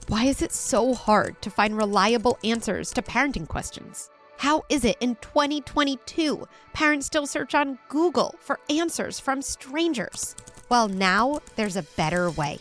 Why is it so hard to find reliable answers to parenting questions? How is it in 2022, parents still search on Google for answers from strangers? Well, now there's a better way.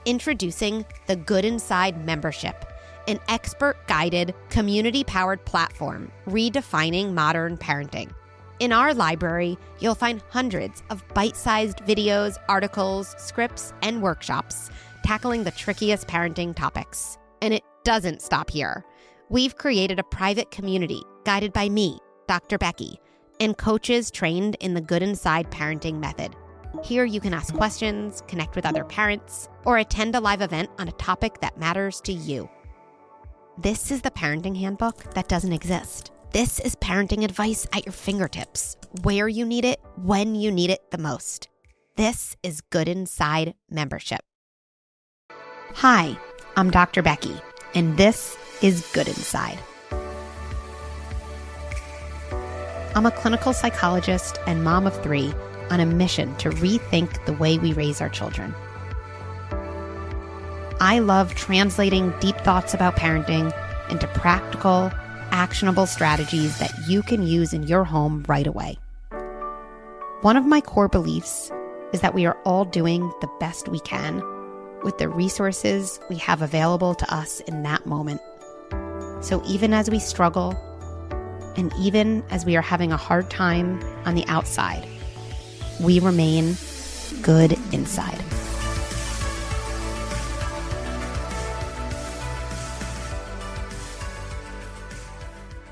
Introducing the Good Inside membership, an expert-guided, community-powered platform redefining modern parenting. In our library, you'll find hundreds of bite-sized videos, articles, scripts, and workshops tackling the trickiest parenting topics. And it doesn't stop here. We've created a private community guided by me, Dr. Becky, and coaches trained in the Good Inside parenting method. Here you can ask questions, connect with other parents, or attend a live event on a topic that matters to you. This is the parenting handbook that doesn't exist. This is parenting advice at your fingertips, where you need it, when you need it the most. This is Good Inside membership. Hi, I'm Dr. Becky, and this is Good Inside. I'm a clinical psychologist and mom of 3 on a mission to rethink the way we raise our children. I love translating deep thoughts about parenting into practical, actionable strategies that you can use in your home right away. One of my core beliefs is that we are all doing the best we can with the resources we have available to us in that moment. So even as we struggle, and even as we are having a hard time on the outside, we remain good inside.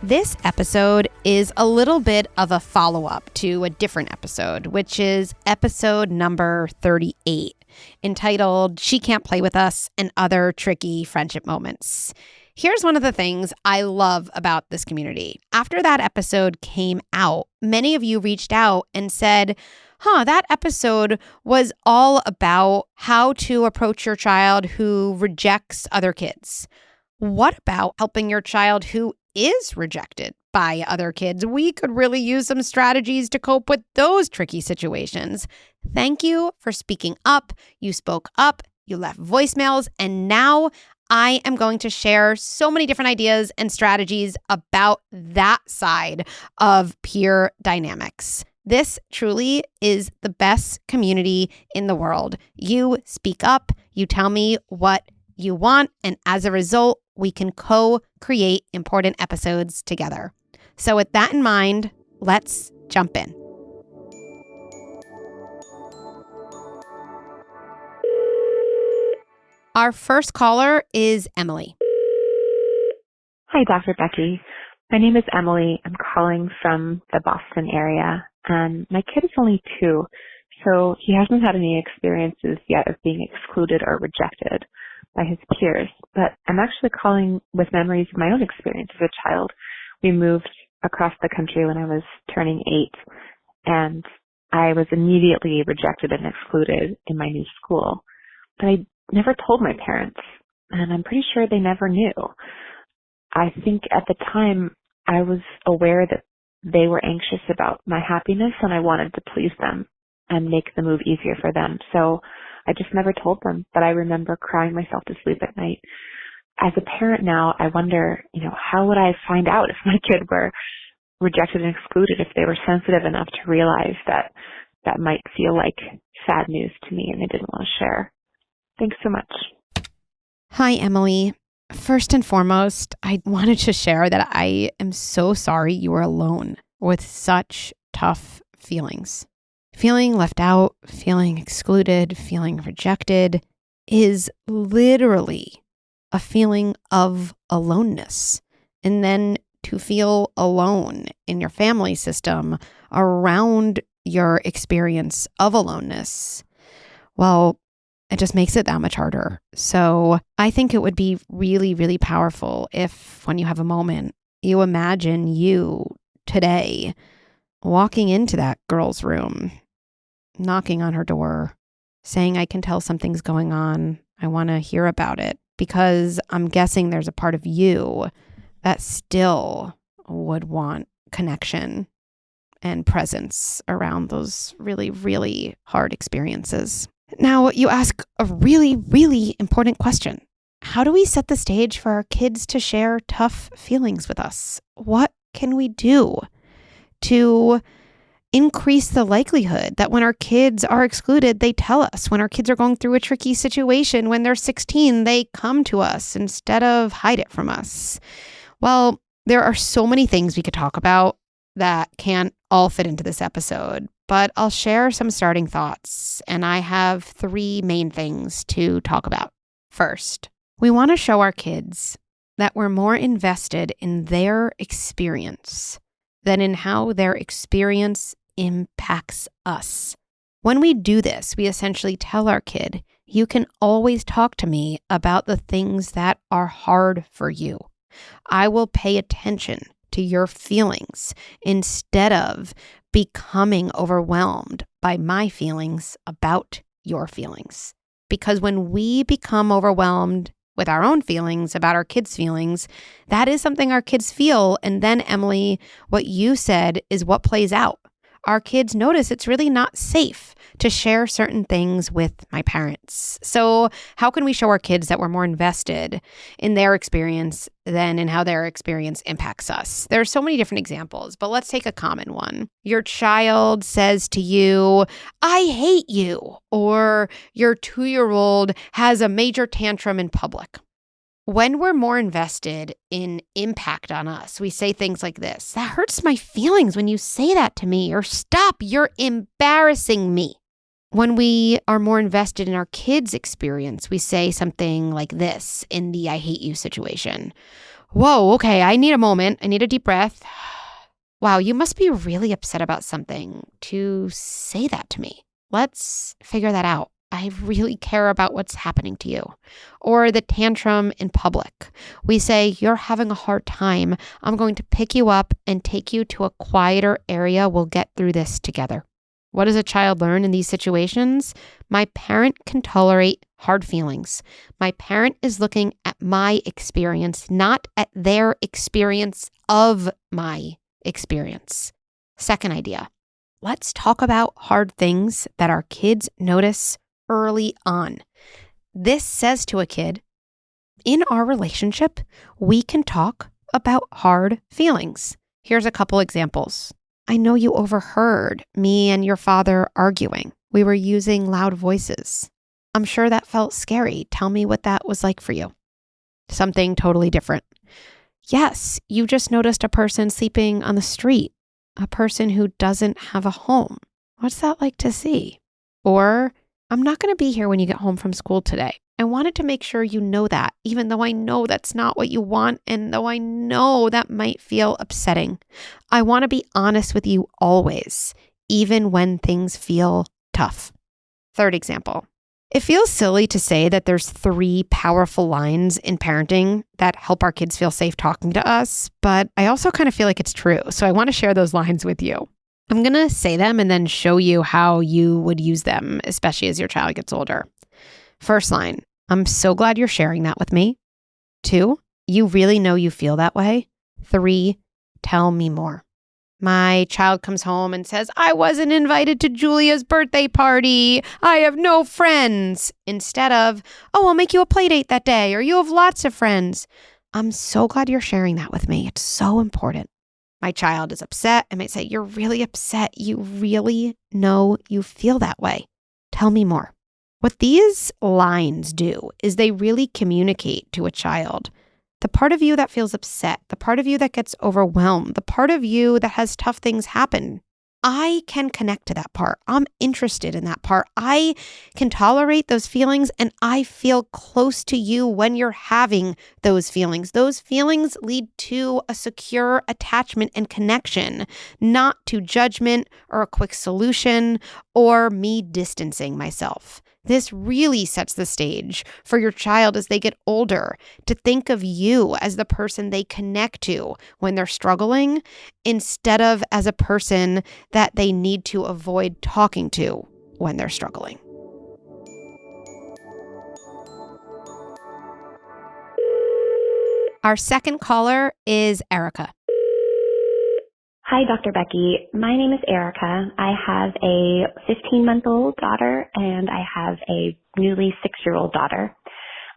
This episode is a little bit of a follow-up to a different episode, which is episode number 38, entitled She Can't Play With Us and Other Tricky Friendship Moments. Here's one of the things I love about this community. After that episode came out, many of you reached out and said, that episode was all about how to approach your child who rejects other kids. What about helping your child who is rejected by other kids? We could really use some strategies to cope with those tricky situations. Thank you for speaking up. You spoke up, you left voicemails, and now I am going to share so many different ideas and strategies about that side of peer dynamics. This truly is the best community in the world. You speak up, you tell me what you want, and as a result, we can co-create important episodes together. So with that in mind, let's jump in. Our first caller is Emily. Hi, Dr. Becky. My name is Emily. I'm calling from the Boston area, and my kid is only 2, so he hasn't had any experiences yet of being excluded or rejected by his peers. But I'm actually calling with memories of my own experience as a child. We moved across the country when I was turning 8, and I was immediately rejected and excluded in my new school. But I never told my parents, and I'm pretty sure they never knew. I think at the time I was aware that they were anxious about my happiness, and I wanted to please them and make the move easier for them. So I just never told them, but I remember crying myself to sleep at night. As a parent now, I wonder, how would I find out if my kid were rejected and excluded, if they were sensitive enough to realize that that might feel like sad news to me and they didn't want to share. Thanks so much. Hi, Emily. First and foremost, I wanted to share that I am so sorry you were alone with such tough feelings. Feeling left out, feeling excluded, feeling rejected is literally a feeling of aloneness. And then to feel alone in your family system around your experience of aloneness, well, it just makes it that much harder. So I think it would be really, really powerful if, when you have a moment, you imagine you today walking into that girl's room, knocking on her door, saying, I can tell something's going on. I want to hear about it. Because I'm guessing there's a part of you that still would want connection and presence around those really, really hard experiences. Now, you ask a really, really important question. how do we set the stage for our kids to share tough feelings with us? What can we do to increase the likelihood that when our kids are excluded, they tell us? When our kids are going through a tricky situation, when they're 16, they come to us instead of hide it from us. Well, there are so many things we could talk about that can't all fit into this episode, but I'll share some starting thoughts, and I have 3 main things to talk about. First, we want to show our kids that we're more invested in their experience than in how their experience impacts us. When we do this, we essentially tell our kid, you can always talk to me about the things that are hard for you. I will pay attention to your feelings instead of becoming overwhelmed by my feelings about your feelings. Because when we become overwhelmed with our own feelings about our kids' feelings, that is something our kids feel. And then, Emily, what you said is what plays out. Our kids notice it's really not safe to share certain things with my parents. So how can we show our kids that we're more invested in their experience than in how their experience impacts us? There are so many different examples, but let's take a common one. Your child says to you, I hate you, or your 2-year-old has a major tantrum in public. When we're more invested in impact on us, we say things like this: that hurts my feelings when you say that to me, or stop, you're embarrassing me. When we are more invested in our kids' experience, we say something like this in the I hate you situation. Whoa, okay, I need a moment. I need a deep breath. Wow, you must be really upset about something to say that to me. Let's figure that out. I really care about what's happening to you. Or the tantrum in public. We say, you're having a hard time. I'm going to pick you up and take you to a quieter area. We'll get through this together. What does a child learn in these situations? My parent can tolerate hard feelings. My parent is looking at my experience, not at their experience of my experience. Second idea, let's talk about hard things that our kids notice early on. This says to a kid, in our relationship, we can talk about hard feelings. Here's a couple examples. I know you overheard me and your father arguing. We were using loud voices. I'm sure that felt scary. Tell me what that was like for you. Something totally different. Yes, you just noticed a person sleeping on the street, a person who doesn't have a home. What's that like to see? Or, I'm not going to be here when you get home from school today. I wanted to make sure you know that, even though I know that's not what you want, and though I know that might feel upsetting. I want to be honest with you always, even when things feel tough. Third example. It feels silly to say that there's 3 powerful lines in parenting that help our kids feel safe talking to us, but I also kind of feel like it's true. So I want to share those lines with you. I'm going to say them and then show you how you would use them, especially as your child gets older. First line, I'm so glad you're sharing that with me. 2, you really know you feel that way. 3, tell me more. My child comes home and says, I wasn't invited to Julia's birthday party. I have no friends. Instead of, oh, I'll make you a play date that day, or you have lots of friends. I'm so glad you're sharing that with me. It's so important. My child is upset. I might say, you're really upset. You really know you feel that way. Tell me more. What these lines do is they really communicate to a child the part of you that feels upset, the part of you that gets overwhelmed, the part of you that has tough things happen. I can connect to that part. I'm interested in that part. I can tolerate those feelings, and I feel close to you when you're having those feelings. Those feelings lead to a secure attachment and connection, not to judgment or a quick solution or me distancing myself. This really sets the stage for your child as they get older to think of you as the person they connect to when they're struggling, instead of as a person that they need to avoid talking to when they're struggling. Our second caller is Erika. Hi, Dr. Becky. My name is Erika. I have a 15-month-old daughter, and I have a newly 6-year-old daughter.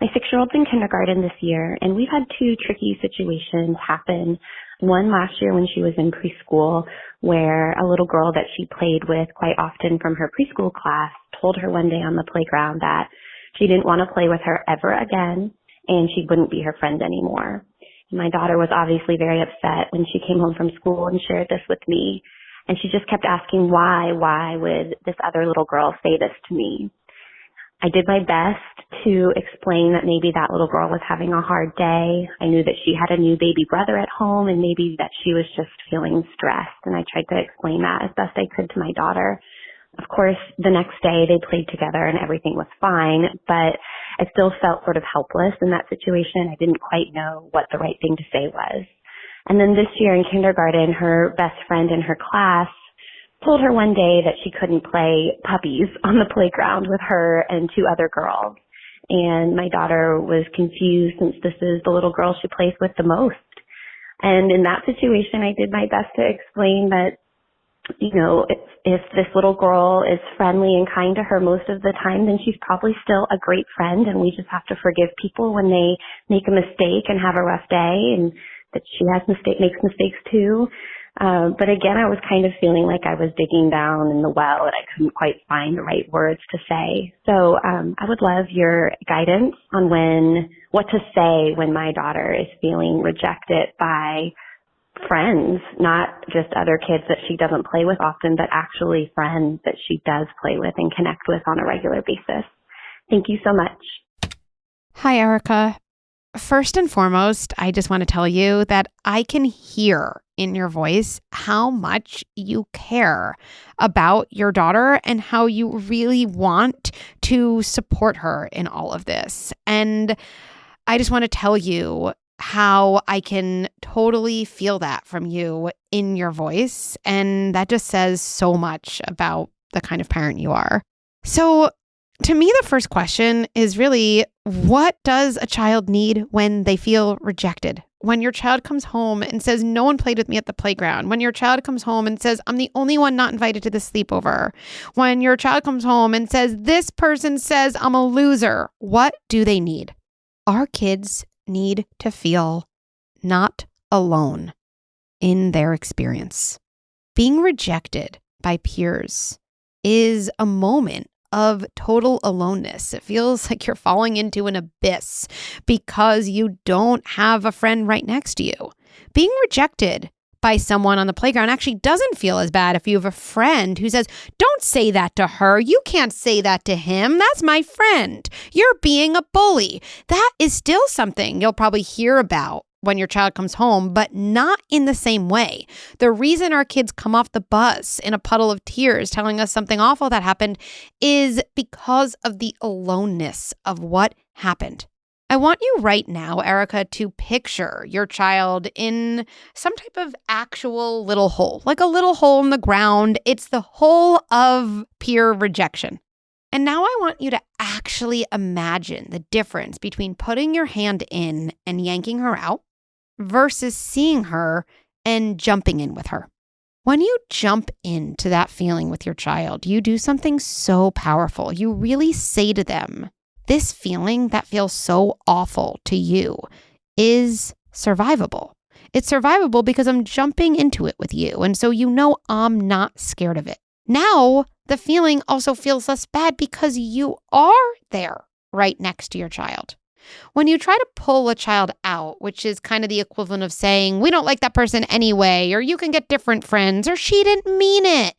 My 6-year-old enrolled in kindergarten this year, and we've had two tricky situations happen. One last year when she was in preschool, where a little girl that she played with quite often from her preschool class told her one day on the playground that she didn't want to play with her ever again, and she wouldn't be her friend anymore. My daughter was obviously very upset when she came home from school and shared this with me, and she just kept asking why would this other little girl say this to me? I did my best to explain that maybe that little girl was having a hard day. I knew that she had a new baby brother at home and maybe that she was just feeling stressed, and I tried to explain that as best I could to my daughter. Of course, the next day they played together and everything was fine, but I still felt sort of helpless in that situation. I didn't quite know what the right thing to say was. And then this year in kindergarten, her best friend in her class told her one day that she couldn't play puppies on the playground with her and two other girls. And my daughter was confused since this is the little girl she plays with the most. And in that situation, I did my best to explain that, you know, if this little girl is friendly and kind to her most of the time, then she's probably still a great friend, and we just have to forgive people when they make a mistake and have a rough day, and that she makes mistakes too. But again, I was kind of feeling like I was digging down in the well and I couldn't quite find the right words to say. So I would love your guidance on what to say when my daughter is feeling rejected by friends, not just other kids that she doesn't play with often, but actually friends that she does play with and connect with on a regular basis. Thank you so much. Hi, Erika. First and foremost, I just want to tell you that I can hear in your voice how much you care about your daughter and how you really want to support her in all of this. And I just want to tell you how I can totally feel that from you in your voice. And that just says so much about the kind of parent you are. So to me, the first question is really, what does a child need when they feel rejected? When your child comes home and says, no one played with me at the playground. When your child comes home and says, I'm the only one not invited to the sleepover. When your child comes home and says, this person says I'm a loser. What do they need? Our kids need to feel not alone in their experience. Being rejected by peers is a moment of total aloneness. It feels like you're falling into an abyss because you don't have a friend right next to you. Being rejected by someone on the playground actually doesn't feel as bad if you have a friend who says, don't say that to her. You can't say that to him. That's my friend. You're being a bully. That is still something you'll probably hear about when your child comes home, but not in the same way. The reason our kids come off the bus in a puddle of tears telling us something awful that happened is because of the aloneness of what happened. I want you right now, Erika, to picture your child in some type of actual little hole, like a little hole in the ground. It's the hole of peer rejection. And now I want you to actually imagine the difference between putting your hand in and yanking her out versus seeing her and jumping in with her. When you jump into that feeling with your child, you do something so powerful. You really say to them, this feeling that feels so awful to you is survivable. It's survivable because I'm jumping into it with you. And so you know I'm not scared of it. Now, the feeling also feels less bad because you are there right next to your child. When you try to pull a child out, which is kind of the equivalent of saying, we don't like that person anyway, or you can get different friends, or she didn't mean it.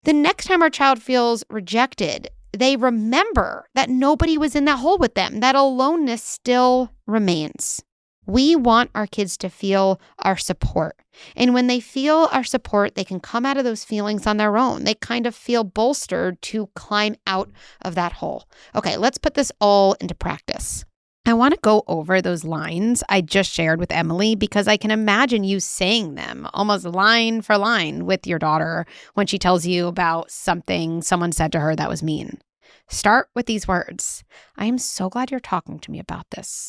The next time our child feels rejected, they remember that nobody was in that hole with them. That aloneness still remains. We want our kids to feel our support. And when they feel our support, they can come out of those feelings on their own. They kind of feel bolstered to climb out of that hole. Okay, let's put this all into practice. I want to go over those lines I just shared with Emily because I can imagine you saying them almost line for line with your daughter when she tells you about something someone said to her that was mean. Start with these words. I am so glad you're talking to me about this.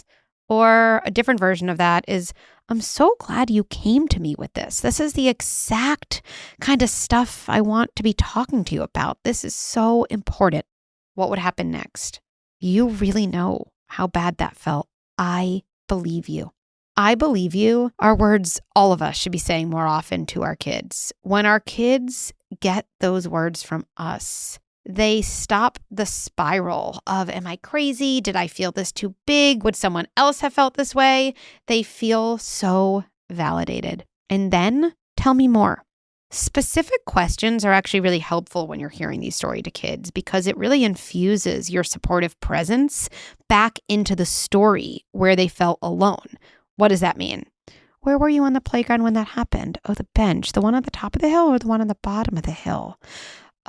Or a different version of that is, I'm so glad you came to me with this. This is the exact kind of stuff I want to be talking to you about. This is so important. What would happen next? You really know how bad that felt. I believe you. I believe you are words all of us should be saying more often to our kids. When our kids get those words from us, they stop the spiral of, am I crazy? Did I feel this too big? Would someone else have felt this way? They feel so validated. And then tell me more. Specific questions are actually really helpful when you're hearing these stories to kids because it really infuses your supportive presence back into the story where they felt alone. What does that mean? Where were you on the playground when that happened? Oh, the bench. The one on the top of the hill or the one on the bottom of the hill?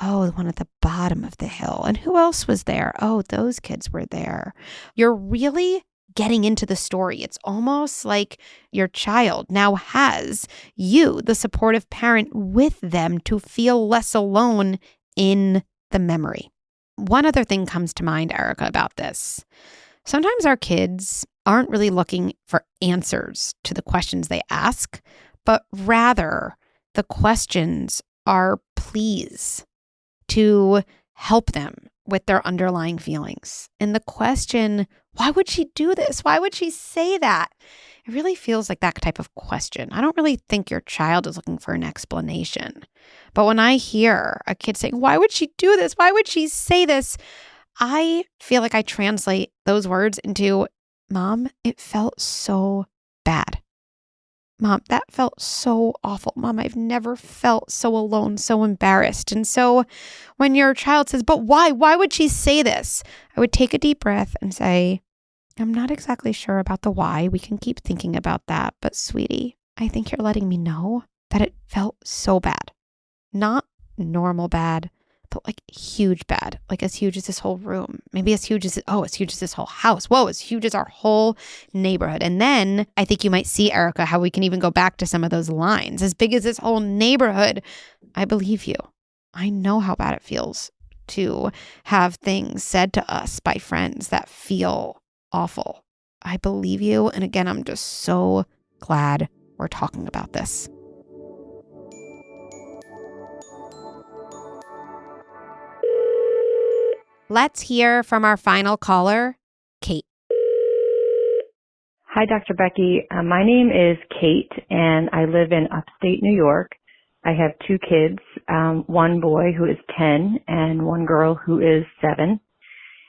Oh, the one at the bottom of the hill. And who else was there? Oh, those kids were there. You're really getting into the story. It's almost like your child now has you, the supportive parent, with them to feel less alone in the memory. One other thing comes to mind, Erika, about this. Sometimes our kids aren't really looking for answers to the questions they ask, but rather the questions are pleas to help them with their underlying feelings. And the question, why would she do this? Why would she say that? It really feels like that type of question. I don't really think your child is looking for an explanation. But when I hear a kid saying, why would she do this? Why would she say this? I feel like I translate those words into, Mom, it felt so bad. Mom, that felt so awful. Mom, I've never felt so alone, so embarrassed. And so when your child says, but why? Why would she say this? I would take a deep breath and say, I'm not exactly sure about the why. We can keep thinking about that. But sweetie, I think you're letting me know that it felt so bad. Not normal bad, but like huge bad, like as huge as this whole room, maybe as huge as this whole house. Whoa, as huge as our whole neighborhood. And then I think you might see, Erika, how we can even go back to some of those lines. As big as this whole neighborhood, I believe you. I know how bad it feels to have things said to us by friends that feel awful. I believe you. And again, I'm just so glad we're talking about this. Let's hear from our final caller, Kate. Hi, Dr. Becky. My name is Kate, and I live in upstate New York. I have two kids, one boy who is 10 and one girl who is 7.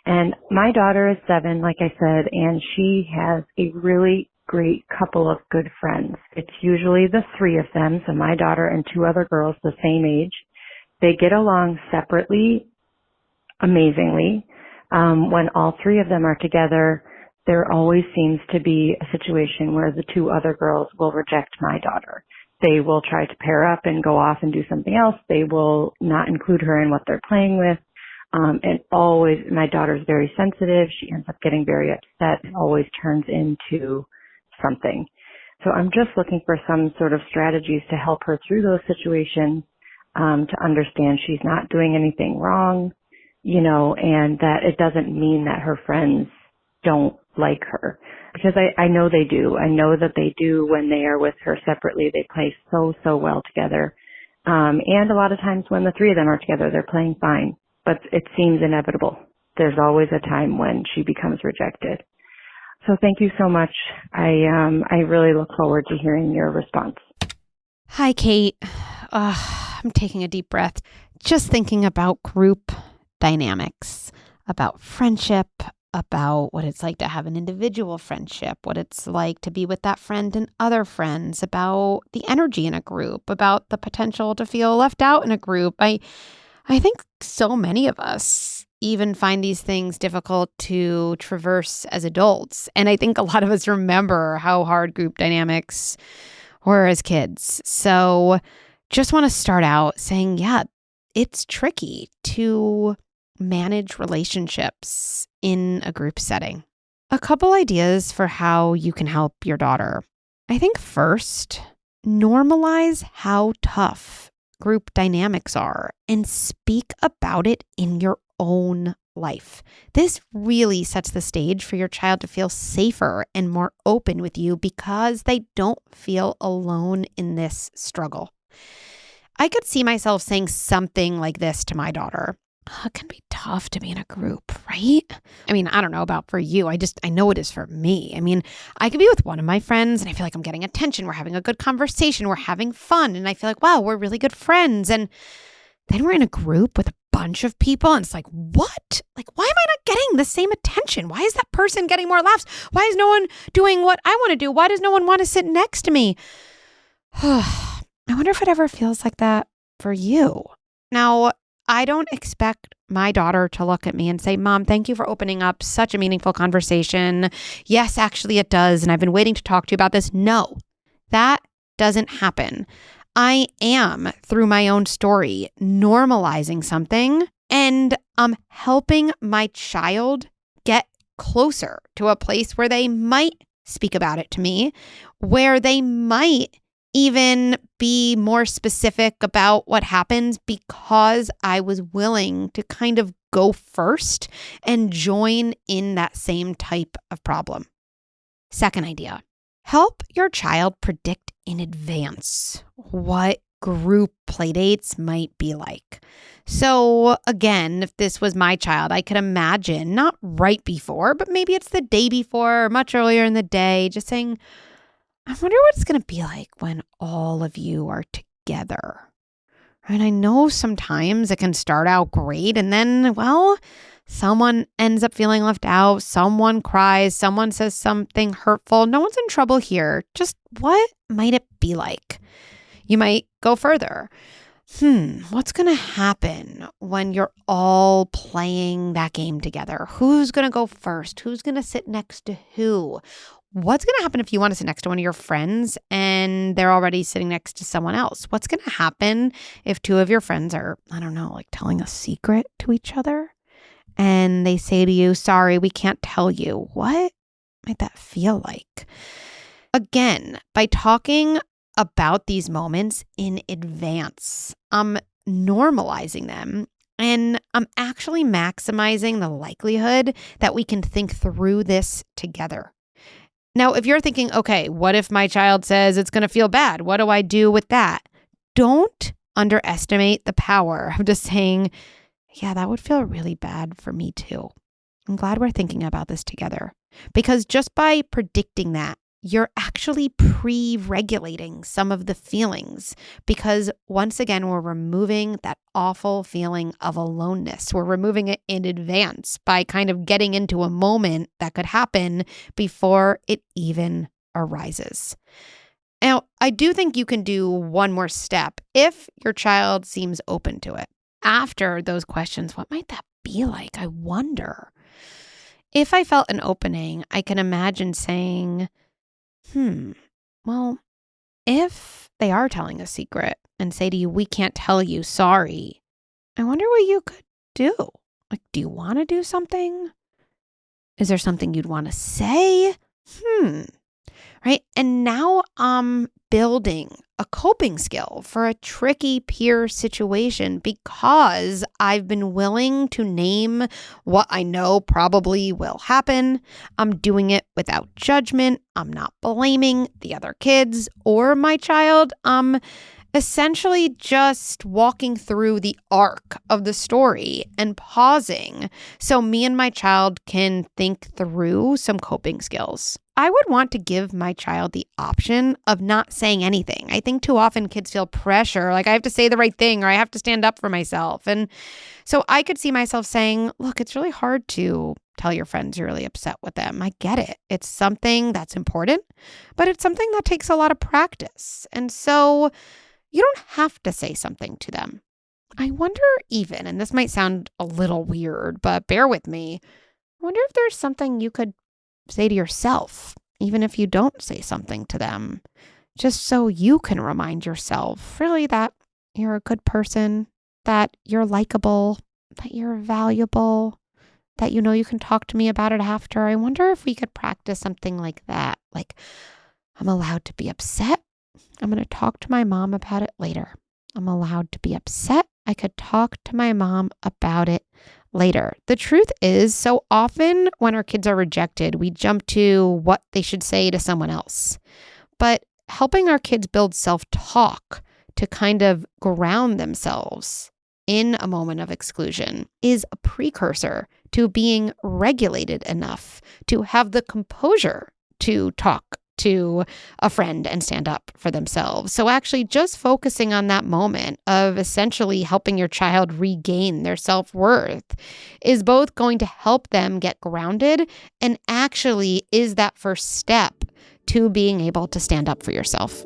And my daughter is 7, like I said, and she has a really great couple of good friends. It's usually the 3 of them, so my daughter and 2 other girls the same age. They get along separately amazingly. When all 3 of them are together, there always seems to be a situation where the 2 other girls will reject my daughter. They will try to pair up and go off and do something else. They will not include her in what they're playing with. And always, my daughter's very sensitive. She ends up getting very upset. It always turns into something. So I'm just looking for some sort of strategies to help her through those situations, to understand she's not doing anything wrong, and that it doesn't mean that her friends don't like her. Because I know they do. I know that they do when they are with her separately. They play so well together. And a lot of times when the 3 of them are together, they're playing fine. But it seems inevitable. There's always a time when she becomes rejected. So thank you so much. I really look forward to hearing your response. Hi, Kate. I'm taking a deep breath. Just thinking about group dynamics, about friendship, about what it's like to have an individual friendship, what it's like to be with that friend and other friends, about the energy in a group, about the potential to feel left out in a group. I think so many of us even find these things difficult to traverse as adults. And I think a lot of us remember how hard group dynamics were as kids. So just want to start out saying, yeah, it's tricky to manage relationships in a group setting. A couple ideas for how you can help your daughter. I think first, normalize how tough group dynamics are and speak about it in your own life. This really sets the stage for your child to feel safer and more open with you because they don't feel alone in this struggle. I could see myself saying something like this to my daughter. It can be tough to be in a group, right? I mean, I don't know about for you. I know it is for me. I mean, I could be with one of my friends and I feel like I'm getting attention. We're having a good conversation. We're having fun. And I feel like, wow, we're really good friends. And then we're in a group with a bunch of people and it's like, what? Like, why am I not getting the same attention? Why is that person getting more laughs? Why is no one doing what I want to do? Why does no one want to sit next to me? I wonder if it ever feels like that for you. Now, I don't expect my daughter to look at me and say, Mom, thank you for opening up such a meaningful conversation. Yes, actually it does. And I've been waiting to talk to you about this. No, that doesn't happen. I am, through my own story, normalizing something and I'm helping my child get closer to a place where they might speak about it to me, where they might even be more specific about what happens because I was willing to kind of go first and join in that same type of problem. Second idea, help your child predict in advance what group playdates might be like. So again, if this was my child, I could imagine not right before, but maybe it's the day before or much earlier in the day, just saying, I wonder what it's going to be like when all of you are together. And I know sometimes it can start out great and then, well, someone ends up feeling left out. Someone cries. Someone says something hurtful. No one's in trouble here. Just what might it be like? You might go further. What's going to happen when you're all playing that game together? Who's going to go first? Who's going to sit next to who? What's going to happen if you want to sit next to one of your friends and they're already sitting next to someone else? What's going to happen if two of your friends are, I don't know, like telling a secret to each other and they say to you, sorry, we can't tell you? What might that feel like? Again, by talking about these moments in advance, I'm normalizing them and I'm actually maximizing the likelihood that we can think through this together. Now, if you're thinking, okay, what if my child says it's going to feel bad? What do I do with that? Don't underestimate the power of just saying, yeah, that would feel really bad for me too. I'm glad we're thinking about this together. Because just by predicting that, you're actually pre-regulating some of the feelings because once again, we're removing that awful feeling of aloneness. We're removing it in advance by kind of getting into a moment that could happen before it even arises. Now, I do think you can do one more step if your child seems open to it. After those questions, what might that be like? I wonder. If I felt an opening, I can imagine saying, well, if they are telling a secret and say to you, we can't tell you, sorry, I wonder what you could do. Like, do you want to do something? Is there something you'd want to say? Right. And now I'm building a coping skill for a tricky peer situation because I've been willing to name what I know probably will happen. I'm doing it without judgment. I'm not blaming the other kids or my child. I'm essentially just walking through the arc of the story and pausing so me and my child can think through some coping skills. I would want to give my child the option of not saying anything. I think too often kids feel pressure, like I have to say the right thing or I have to stand up for myself. And so I could see myself saying, look, it's really hard to tell your friends you're really upset with them. I get it. It's something that's important, but it's something that takes a lot of practice. And so you don't have to say something to them. I wonder even, and this might sound a little weird, but bear with me. I wonder if there's something you could say to yourself, even if you don't say something to them, just so you can remind yourself really that you're a good person, that you're likable, that you're valuable, that you know you can talk to me about it after. I wonder if we could practice something like that. Like, I'm allowed to be upset. I'm going to talk to my mom about it later. I'm allowed to be upset. I could talk to my mom about it later. The truth is, so often when our kids are rejected, we jump to what they should say to someone else. But helping our kids build self-talk to kind of ground themselves in a moment of exclusion is a precursor to being regulated enough to have the composure to talk to a friend and stand up for themselves. So actually just focusing on that moment of essentially helping your child regain their self-worth is both going to help them get grounded and actually is that first step to being able to stand up for yourself.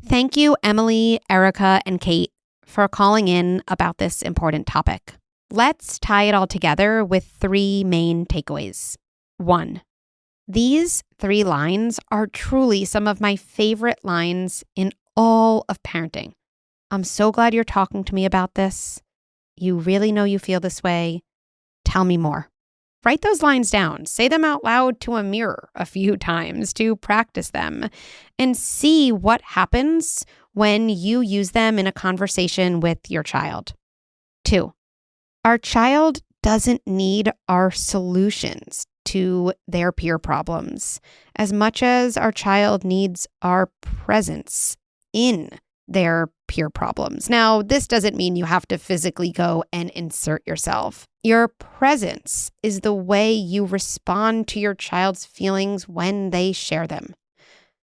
Thank you, Emily, Erika, and Kate, for calling in about this important topic. Let's tie it all together with 3 main takeaways. 1, these 3 lines are truly some of my favorite lines in all of parenting. I'm so glad you're talking to me about this. You really know you feel this way. Tell me more. Write those lines down. Say them out loud to a mirror a few times to practice them and see what happens when you use them in a conversation with your child. 2, our child doesn't need our solutions to their peer problems as much as our child needs our presence in their peer problems. Now, this doesn't mean you have to physically go and insert yourself. Your presence is the way you respond to your child's feelings when they share them.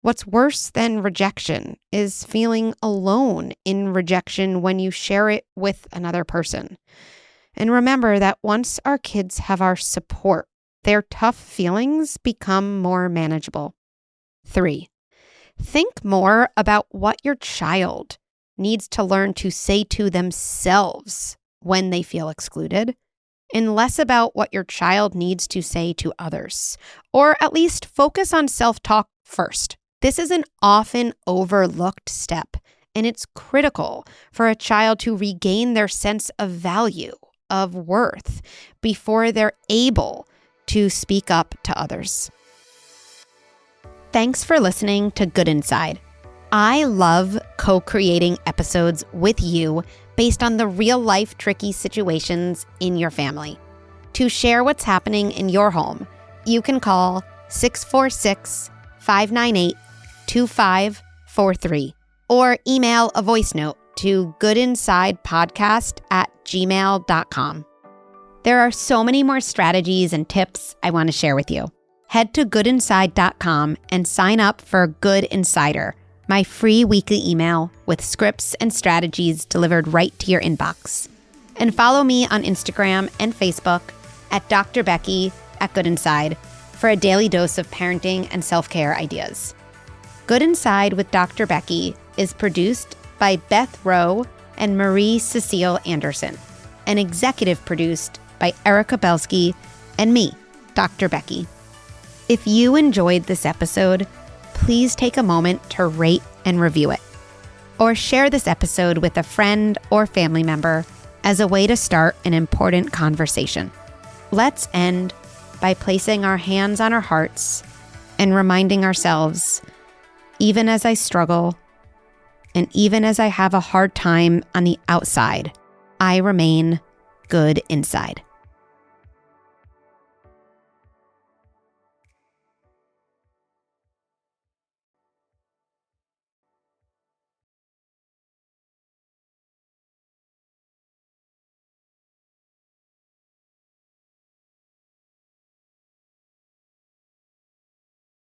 What's worse than rejection is feeling alone in rejection when you share it with another person. And remember that once our kids have our support, their tough feelings become more manageable. 3, think more about what your child needs to learn to say to themselves when they feel excluded, and less about what your child needs to say to others, or at least focus on self-talk first. This is an often overlooked step, and it's critical for a child to regain their sense of value, of worth, before they're able to speak up to others. Thanks for listening to Good Inside. I love co-creating episodes with you based on the real-life tricky situations in your family. To share what's happening in your home, you can call 646-598-2543 or email a voice note to goodinsidepodcast@gmail.com. There are so many more strategies and tips I want to share with you. Head to goodinside.com and sign up for Good Insider, my free weekly email with scripts and strategies delivered right to your inbox. And follow me on Instagram and Facebook at Dr. Becky at Good Inside for a daily dose of parenting and self-care ideas. Good Inside with Dr. Becky is produced by Beth Rowe and Marie Cecile Anderson and executive produced by Erika Belsky and me, Dr. Becky. If you enjoyed this episode, please take a moment to rate and review it, or share this episode with a friend or family member as a way to start an important conversation. Let's end by placing our hands on our hearts and reminding ourselves, even as I struggle, and even as I have a hard time on the outside, I remain good inside.